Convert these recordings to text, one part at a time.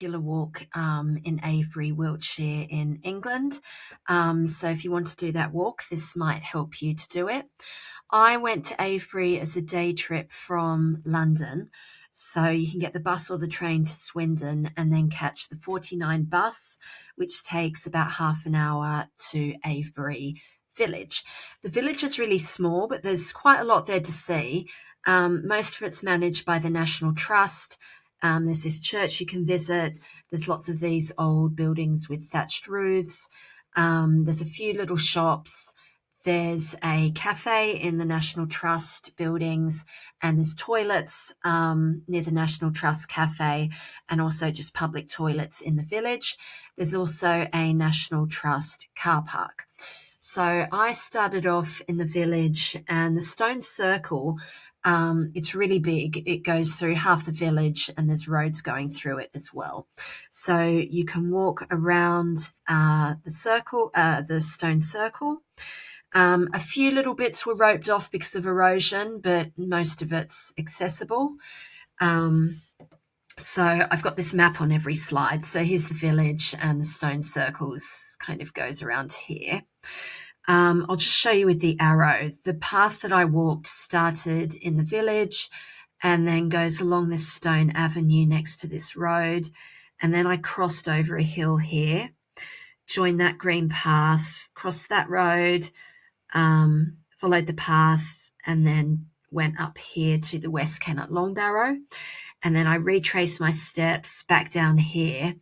walk in Avebury, Wiltshire in England. So if you want to do that walk, this might help you to do it. I went to Avebury as a day trip from London. So you can get the bus or the train to Swindon and then catch the 49 bus, which takes about half an hour to Avebury village. The village is really small, but there's quite a lot there to see. Most of it's managed by the National Trust. There's this church you can visit. There's lots of these old buildings with thatched roofs. There's a few little shops. There's a cafe in the National Trust buildings, and there's toilets near the National Trust cafe, and also just public toilets in the village. There's also a National Trust car park. So I started off in the village, and the stone circle, it's really big. It goes through half the village, and there's roads going through it as well. So you can walk around the stone circle. A few little bits were roped off because of erosion, but most of it's accessible. So I've got this map on every slide. So here's the village, and the stone circles kind of goes around here. I'll just show you with the arrow. The path that I walked started in the village and then goes along this stone avenue next to this road. And then I crossed over a hill here, joined that green path, crossed that road, followed the path, and then went up here to the West Kennet Long Barrow. And then I retraced my steps back down here.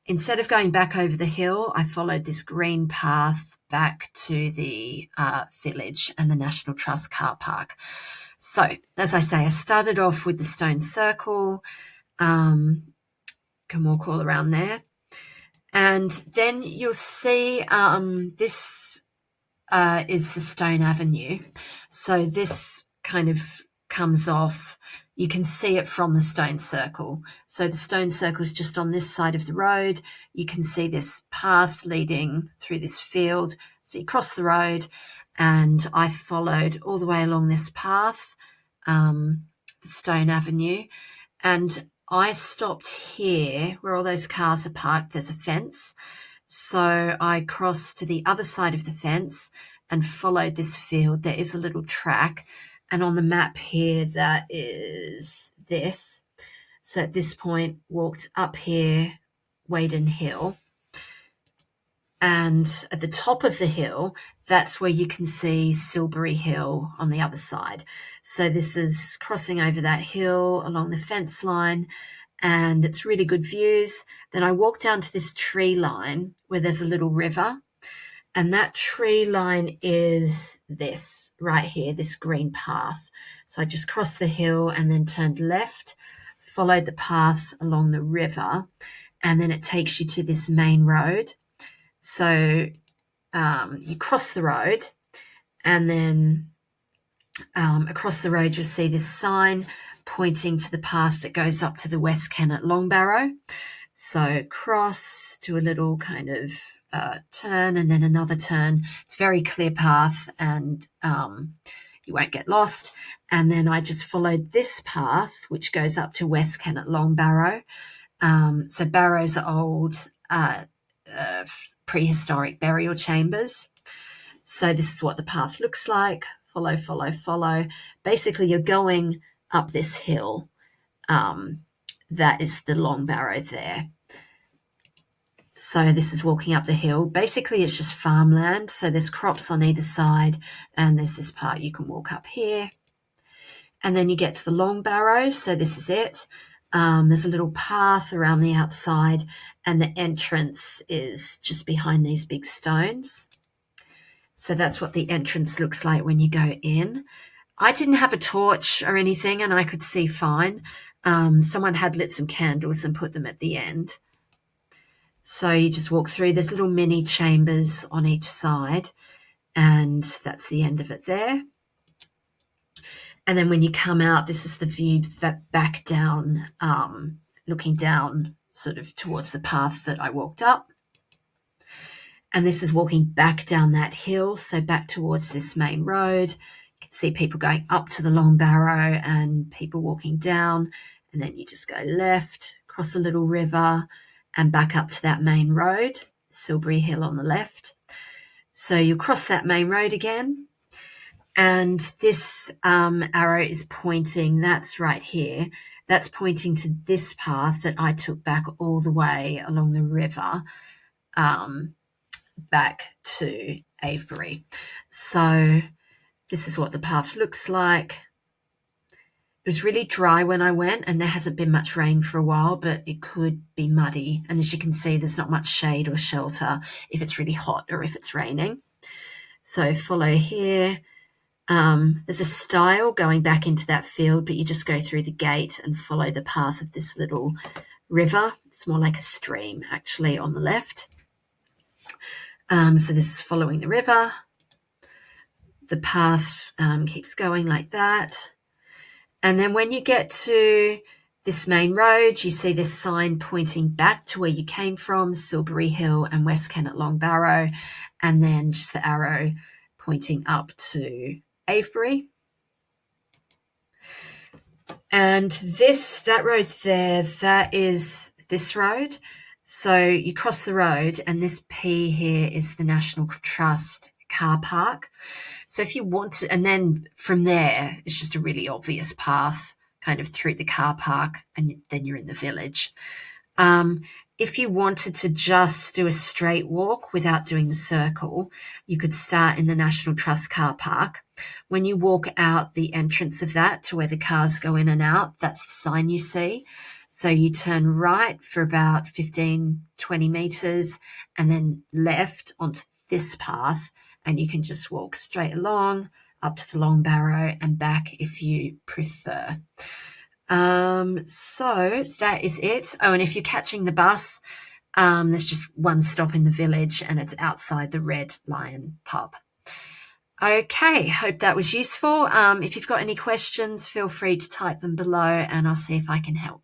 Instead of going back over the hill, I followed this green path back to the village and the National Trust car park. So, as I say, I started off with the stone circle, can walk all around there. And then you'll see this is the stone avenue. So this kind of comes off. You can see it from the stone circle. So the stone circle is just on this side of the road. You can see this path leading through this field. So you cross the road, and I followed all the way along this path, the stone avenue, and I stopped here where all those cars are parked. There's a fence. So I crossed to the other side of the fence and followed this field. There is a little track. And on the map here, that is this. So at this point, walked up here, Waden Hill. And at the top of the hill, that's where you can see Silbury Hill on the other side. So this is crossing over that hill along the fence line, and it's really good views. Then I walked down to this tree line where there's a little river. And that tree line is this right here, this green path. So I just crossed the hill and then turned left, followed the path along the river, and then it takes you to this main road. So you cross the road, and then across the road you'll see this sign pointing to the path that goes up to the West Kennet Long Barrow. So cross, do a little kind of turn, and then another turn. It's a very clear path, and you won't get lost. And then I just followed this path, which goes up to West Kennet Long Barrow. So barrows are old prehistoric burial chambers. So this is what the path looks like. Follow, follow, follow. Basically, you're going up this hill. That is the Long Barrow there. So this is walking up the hill. Basically, it's just farmland. So there's crops on either side, and there's this part you can walk up here. And then you get to the Long Barrow. So this is it. There's a little path around the outside, and the entrance is just behind these big stones. So that's what the entrance looks like when you go in. I didn't have a torch or anything, and I could see fine. Someone had lit some candles and put them at the end. So you just walk through. There's little mini chambers on each side, and that's the end of it there. And then when you come out, this is the view back down, looking down sort of towards the path that I walked up. And this is walking back down that hill, so back towards this main road. You can see people going up to the Long Barrow and people walking down, and then you just go left, cross a little river, and back up to that main road, Silbury Hill on the left. So you'll cross that main road again, and this arrow is pointing, that's right here, that's pointing to this path that I took back all the way along the river back to Avebury. So this is what the path looks like. It was really dry when I went, and there hasn't been much rain for a while, but it could be muddy. And as you can see, there's not much shade or shelter if it's really hot or if it's raining. So follow here. There's a stile going back into that field, but you just go through the gate and follow the path of this little river. It's more like a stream, actually, on the left. So this is following the river. The path keeps going like that. And then when you get to this main road, you see this sign pointing back to where you came from, Silbury Hill and West Kennet Long Barrow, and then just the arrow pointing up to Avebury. And that road there, that is this road. So you cross the road, and this P here is the National Trust car park. So if you want to, and then from there, it's just a really obvious path kind of through the car park, and then you're in the village. If you wanted to just do a straight walk without doing the circle, you could start in the National Trust car park. When you walk out the entrance of that to where the cars go in and out, that's the sign you see. So you turn right for about 15, 20 metres and then left onto this path, and you can just walk straight along up to the Long Barrow and back if you prefer. So that is it. Oh, and if you're catching the bus, there's just one stop in the village, and it's outside the Red Lion pub. Okay, hope that was useful. If you've got any questions, feel free to type them below, and I'll see if I can help.